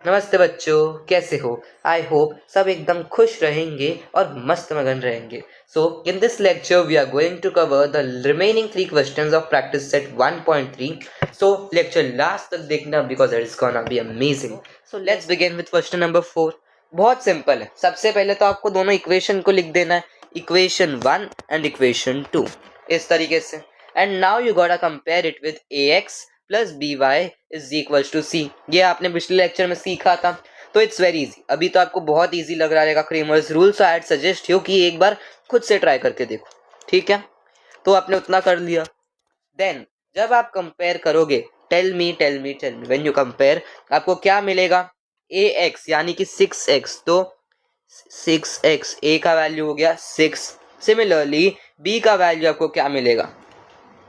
नमस्ते बच्चों, कैसे हो? आई होप सब एकदम खुश रहेंगे और मस्त मगन रहेंगे. So in this lecture we are going to cover the remaining 3 questions of practice set 1.3. So lecture last तक देखना because it is gonna be amazing. So let's begin with question number 4. बहुत सिंपल है. सबसे पहले तो आपको दोनों equation को लिख देना है, इक्वेशन 1 एंड इक्वेशन 2, इस तरीके से. And now you gotta compare it with ax plus B Y is equal to C. ये आपने पिछले लेक्चर में सीखा था, तो इट्स वेरी इजी. अभी तो आपको बहुत इजी लग रहा रहेगा Cramer's rule, so I suggest you कि एक बार खुद से ट्राई करके देखो. ठीक है, तो आपने उतना कर लिया. देन जब आप कंपेयर करोगे, tell me when you compare, आपको क्या मिलेगा? ए एक्स यानी कि 6x, तो 6x ए का वैल्यू हो गया 6. सिमिलरली बी का वैल्यू आपको क्या मिलेगा?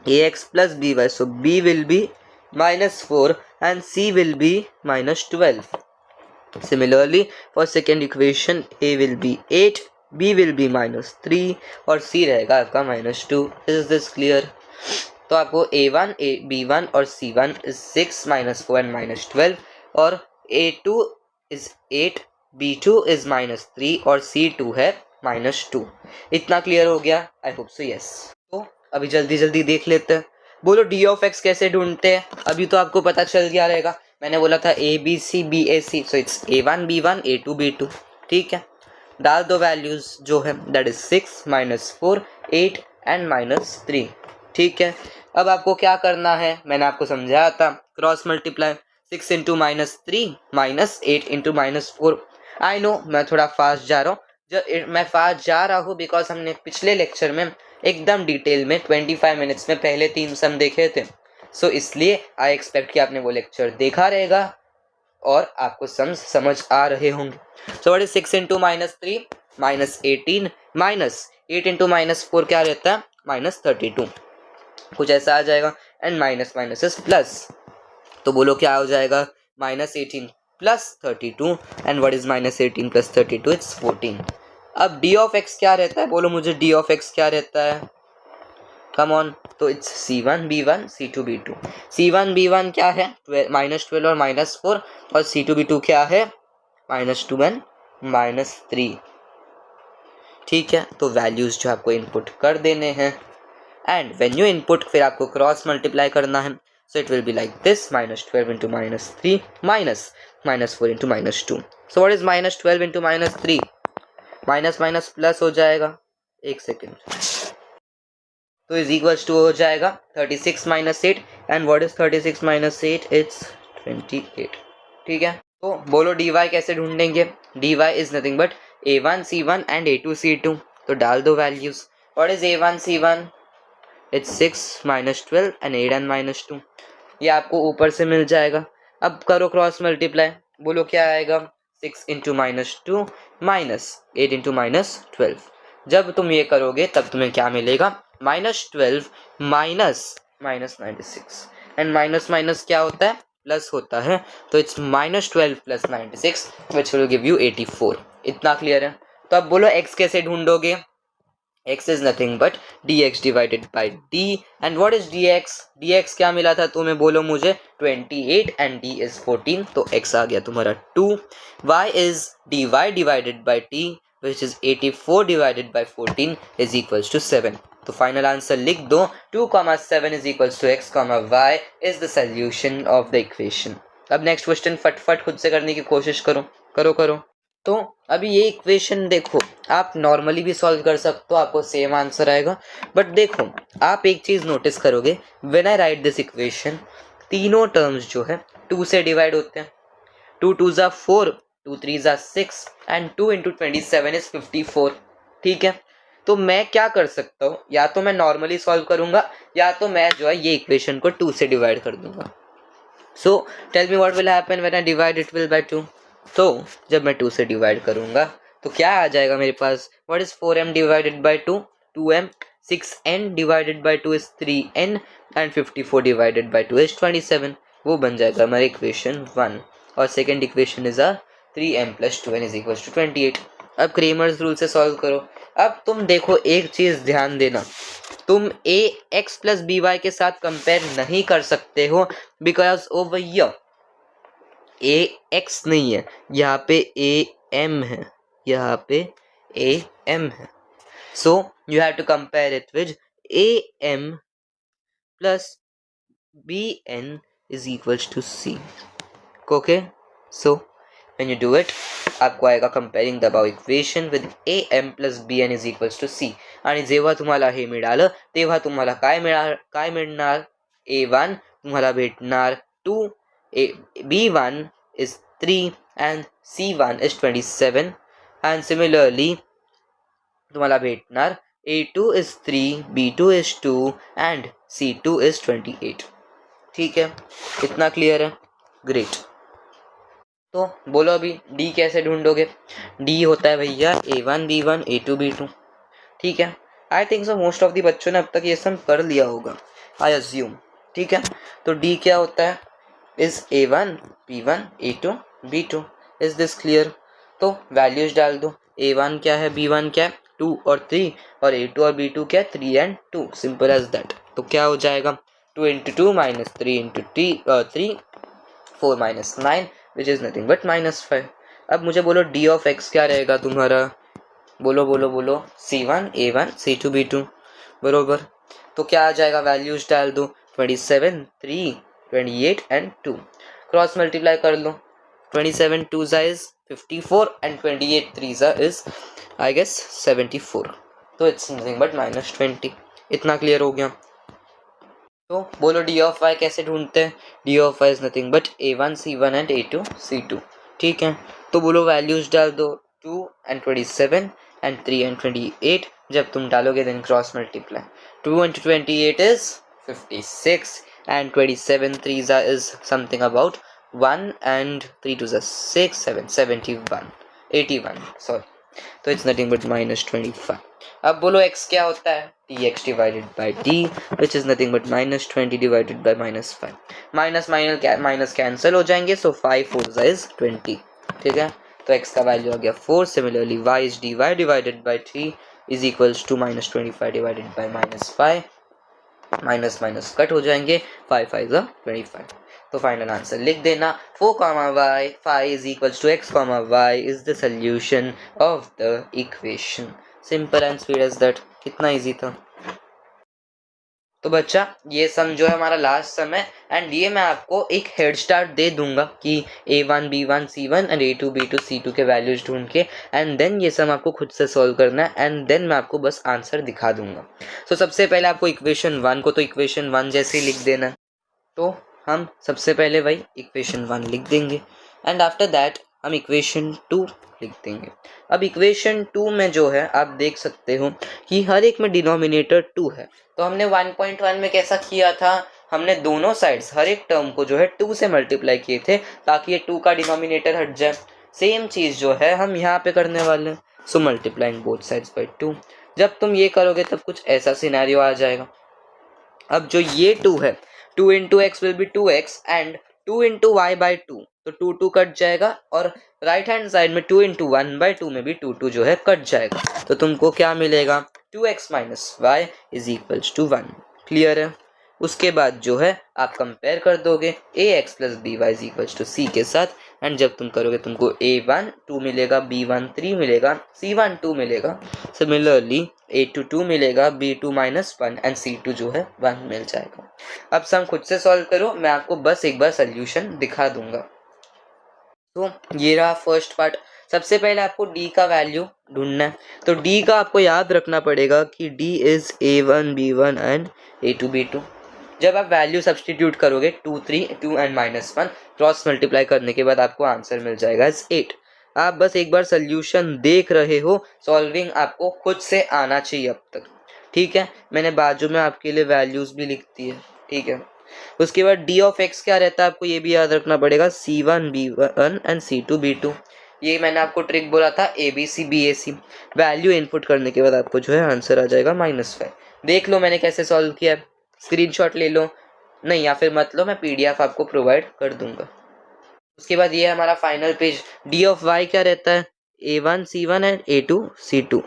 ax plus by, so b will be -4 and c will be -12. Similarly for second equation, a will be 8, b will be -3 और c रहेगा आपका -2. Is this clear? तो आपको a1 b1 और c1 is 6 -4 and -12 और a2 is 8, b2 is -3 और c2 है -2. इतना क्लियर हो गया? I hope so yes. तो अभी जल्दी जल्दी देख लेते हैं. बोलो डी ऑफ एक्स कैसे ढूंढते हैं? अभी तो आपको पता चल गया रहेगा. मैंने बोला था A B C B A C, so it's a1 b1 a2 b2. ठीक है, डाल दो वैल्यूज जो है, दैट इज 6 -4 8 एंड -3. ठीक है, अब आपको क्या करना है? मैंने आपको समझाया था, cross multiply. 6 into -3 -8 into -4. I know मैं थोड़ा फास्ट जा रहा हूँ. मैं फास्ट जा रहा हूँ बिकॉज हमने पिछले लेक्चर में एकदम डिटेल में 25 मिनट्स में पहले 3 सम देखे थे. सो इसलिए आई एक्सपेक्ट कि आपने वो लेक्चर देखा रहेगा और आपको सम्स समझ आ रहे होंगे. So what is 6 into -3 -18 -8 into -4 क्या रहता है? -32. कुछ ऐसा आ जाएगा. And minus minus is plus, तो बोलो क्या हो जाएगा? -18 plus 32. And what is -18 plus 32? It's 14. अब डी ऑफ एक्स क्या रहता है? बोलो मुझे डी ऑफ एक्स क्या रहता है? Come on. तो it's c1 b1 c2 b2. c1 b1 क्या है? -12 और -4. और c2 b2 क्या है? -2 एंड -3. ठीक है, तो वैल्यूज जो आपको इनपुट कर देने हैं, एंड व्हेन यू इनपुट फिर आपको क्रॉस मल्टीप्लाई करना है. So it will be like this, -12 into -3 -4 into -2. So what is -12 into -3? Minus minus plus हो जाएगा. एक सेकेंड. तो इज इक्वल्स टू हो जाएगा 36 -8. And what is 36 -8? इट्स 28. ठीक है, तो बोलो dy कैसे ढूंढेंगे? dy is nothing but a1 c1 and a2 c2. तो डाल दो values. What is a1 c1? It's 6 -12 and 8 and -2. ये आपको ऊपर से मिल जाएगा. अब करो क्रॉस मल्टीप्लाई. बोलो क्या आएगा? 6 इंटू -2 -8 इंटू -12. जब तुम ये करोगे तब तुम्हें क्या मिलेगा? -12 माइनस 96. एंड माइनस माइनस क्या होता है? प्लस होता है. तो it's -12 plus 96 which will give you 84. इतना क्लियर है? तो अब बोलो x कैसे ढूंढोगे? x is nothing but dx divided by d. and what is dx? dx क्या मिला था तुम्हें? बोलो मुझे. 28 and d is 14. तो x आ गया तुम्हारा 2. y is dy divided by t which is 84 divided by 14 is equals to 7. तो फाइनल आंसर लिख दो. 2,7 is equals to x, y is the solution of the equation. अब नेक्स्ट क्वेश्चन फटफट खुद से करने की कोशिश करो. करो. तो अभी ये इक्वेशन देखो, आप नॉर्मली भी सॉल्व कर सकते हो, आपको सेम आंसर आएगा. बट देखो, आप एक चीज नोटिस करोगे, when I right this equation, तीनों टर्म्स जो है 2 से डिवाइड होते हैं. 2 2 ज़ा 4, 2 3 ज़ा 6 एंड 2 इंटू 27 इज 54. ठीक है, तो मैं क्या कर सकता हूँ? या तो मैं नॉर्मली सॉल्व करूंगा, या तो मैं जो है ये इक्वेशन को 2 से डिवाइड कर दूंगा. So tell me what will happen when I divide it will by 2. तो जब मैं 2 से डिवाइड करूंगा तो क्या आ जाएगा मेरे पास? What is 4m divided by 2? 2m. 6n divided by 2 is 3n and 54 divided by 2 is 27. वो बन जाएगा हमारी इक्वेशन 1. और second equation is 3m plus 2n is equal to 28. अब क्रेमर्स रूल से सॉल्व करो. अब तुम देखो, एक चीज ध्यान देना, तुम ax प्लस by के साथ कंपेयर नहीं कर सकते हो, because over here A x नहीं है, यहाँ पे ए एम है, यहाँ पे ए एम है. So you have to compare it with A M plus B N is equals to C. Okay, so when you do it आपको आएगा comparing the above equation with am plus bn is equals to c. आणि जेव्हा तुम्हाला हे मिळालं तेव्हा तुम्हाला काय मिळणार a1 तुम्हाला भेटणार 2, b1 is 3 and c1 is 27 and similarly तुम्हाला भेटणार a2 is 3, b2 is 2 and c2 is 28. ठीक है, इतना क्लियर है? ग्रेट. तो बोलो अभी डी कैसे ढूंढोगे? डी होता है भैया a1 b1 a2 b2. ठीक है, I think so most of the बच्चों ने अब तक ये सब कर लिया होगा, आई अज्यूम. ठीक है, तो डी क्या होता है? Is a1 b1 a2 b2. Is this clear? तो वैल्यूज डाल दो. a1 क्या है, b1 क्या है, 2 और 3, और a2 और b2 क्या है, 3 and 2. Simple as that. तो क्या हो जाएगा 2 into 2 minus 3 into 3, 4 minus 9 which is nothing but -5. अब मुझे बोलो d of x क्या रहेगा तुम्हारा? बोलो बोलो बोलो. c1 a1 c2 b2. बरोबर. तो क्या आ जाएगा? वैल्यूज डाल दो. 27 3 28 and 2. क्रॉस मल्टीप्लाई कर लो. 27 2 is 54 and 28 3 is I guess 74. तो इट्स नथिंग बट -20. इतना क्लियर हो गया? तो बोलो डी ऑफ वाई कैसे ढूंढते हैं? D of Y is nothing but a1 c1 and a2 c2. ठीक है, तो बोलो वैल्यूज डाल दो. 2 and 27 and 3 and 28. जब तुम डालोगे then cross multiply. 2 into 28 is 56 and 27 3 is something about 1 and 3 2 is 6 7 71 81 sorry. तो इट्स नथिंग बट -25. अब बोलो x क्या होता है? dx divided by d which is nothing but -20 divided by -5. Minus cancel हो जाएंगे, सो 5 4 is 20. ठीक है, तो x का वैल्यू आ गया 4. Similarly y is dy divided by 3 is equals to -25 divided by -5. Minus cut हो जाएंगे, 5 5 is 25. तो फाइनल आंसर लिख देना. 4, y 5 is equals to x, y is the solution of the equation. Simple and sweet as that. कितना easy था. तो बच्चा ये सम जो है हमारा लास्ट सम है, एंड ये मैं आपको एक हेड स्टार्ट दे दूंगा कि a1 b1 c1 and a2 b2 c2 के वैल्यूज ढूंढ के, एंड देन ये सम आपको खुद से सॉल्व करना है, एंड देन मैं आपको बस आंसर दिखा दूंगा. तो सबसे पहले आपको इक्वेशन 1 को तो इक्वेशन 1 जैसे ही लिख देना है. तो हम सबसे पहले वही इक्वेशन 1 लिख देंगे, एंड आफ्टर दैट हम इक्वेशन 2 लिख देंगे. अब इक्वेशन 2 में जो है आप देख सकते हो कि हर एक में डिनोमिनेटर 2 है. तो हमने 1.1 में कैसा किया था, हमने दोनों साइड्स हर एक टर्म को जो है 2 से मल्टीप्लाई किए थे ताकि ये 2 का डिनोमिनेटर हट जाए. सेम चीज़ जो है हम यहाँ पे करने वाले हैं. सो मल्टीप्लाइंग बोथ साइड्स बाय 2. जब तुम ये करोगे तब कुछ ऐसा सिनेरियो आ जाएगा. अब जो ये 2 है, 2 into x will be 2x and 2 into y by 2, तो 2 2 कट जाएगा, और राइट हैंड साइड में 2 into 1 by 2 में भी 2 2 जो है कट जाएगा. तो तुमको क्या मिलेगा? 2x minus y is equals to 1. Clear है? उसके बाद जो है आप कंपेयर कर दोगे ax plus by is equals to c के साथ, एंड जब तुम करोगे तुमको a1 2 मिलेगा, b1 3 मिलेगा, c1 2 मिलेगा, सिमिलरली a2 2 मिलेगा, b2 -1 एंड c2 जो है 1 मिल जाएगा. अब सम खुद से सॉल्व करो, मैं आपको बस एक बार सोल्यूशन दिखा दूंगा. तो ये रहा फर्स्ट पार्ट. सबसे पहले आपको d का वैल्यू ढूंढना है. तो d का आपको याद रखना पड़ेगा कि d is a1 b1 and a2 b2. जब आप वैल्यू सब्सटीट्यूट करोगे 2 3 2 एंड -1 क्रॉस मल्टीप्लाई करने के बाद आपको आंसर मिल जाएगा इज 8. आप बस एक बार सोल्यूशन देख रहे हो, सॉल्विंग आपको खुद से आना चाहिए अब तक. ठीक है, मैंने बाजू में आपके लिए वैल्यूज भी लिख दी है. ठीक है, उसके बाद d ऑफ x क्या रहता है आपको ये भी याद रखना पड़ेगा, c1 b1 and c2 b2. ये मैंने आपको ट्रिक बोला था abc bac. वैल्यू इनपुट करने के बाद आपको जो है आंसर आ जाएगा -5. देख लो मैंने कैसे सॉल्व किया, स्क्रीनशॉट ले लो, नहीं या फिर मत लो, मैं पीडीएफ आपको प्रोवाइड कर दूंगा. उसके बाद ये हमारा final page. d of y क्या रहता है, a1 c1 and a2 c2.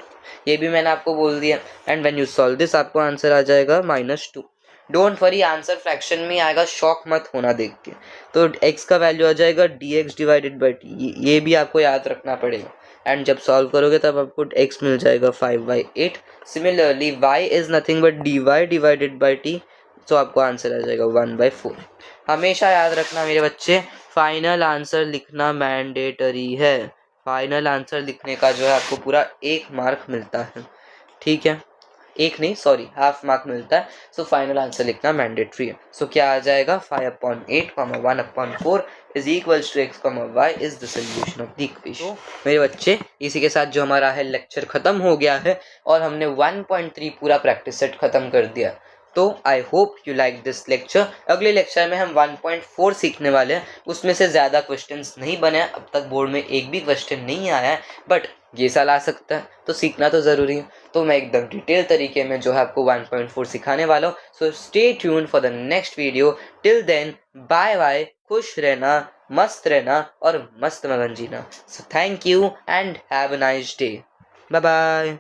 ये भी मैंने आपको बोल दिया, and when you solve this आपको आंसर आ जाएगा -2. डोंट वरी, आंसर फ्रैक्शन में आएगा, शॉक मत होना देख के। तो x का वैल्यू आ जाएगा dx डिवाइडेड बाई टी, ये भी आपको याद रखना पड़ेगा। एंड जब सॉल्व करोगे तब आपको x मिल जाएगा 5/8। Similarly y is nothing but dy divided by T, तो आपको आंसर आ जाएगा 1/4। हमेशा याद रखना मेरे बच्चे, फाइनल आंसर लिखना मैंडेटरी है। फाइनल आंसर लिखने का जो है आपको पूरा 1 मार्क मिलता है, ठीक है, एक नहीं सॉरी हाफ मार्क मिलता है। सो फाइनल आंसर लिखना मैंडेटरी है। सो क्या आ जाएगा, 5/8, 1/4 is equals to x, y is the solution of the equation. मेरे बच्चे, इसी के साथ जो हमारा है लेक्चर खत्म हो गया है और हमने 1.3 पूरा प्रैक्टिस सेट खत्म कर दिया। तो I hope you like this lecture. अगले लेक्चर में हम 1.4 सीखने वाले हैं, उसमें से ज़्यादा क्वेश्चंस नहीं बने हैं, अब तक बोर्ड में एक भी क्वेश्चन नहीं आया है, बट ये साल आ सकता है, तो सीखना तो ज़रूरी है। तो मैं एकदम डिटेल तरीके में जो है आपको 1.4 सिखाने वाला हूँ। So stay tune for the next video. Till then bye bye, खुश रहना, मस्त रहना और मस्त मगन जीना। So thank you and have a nice day. Bye bye.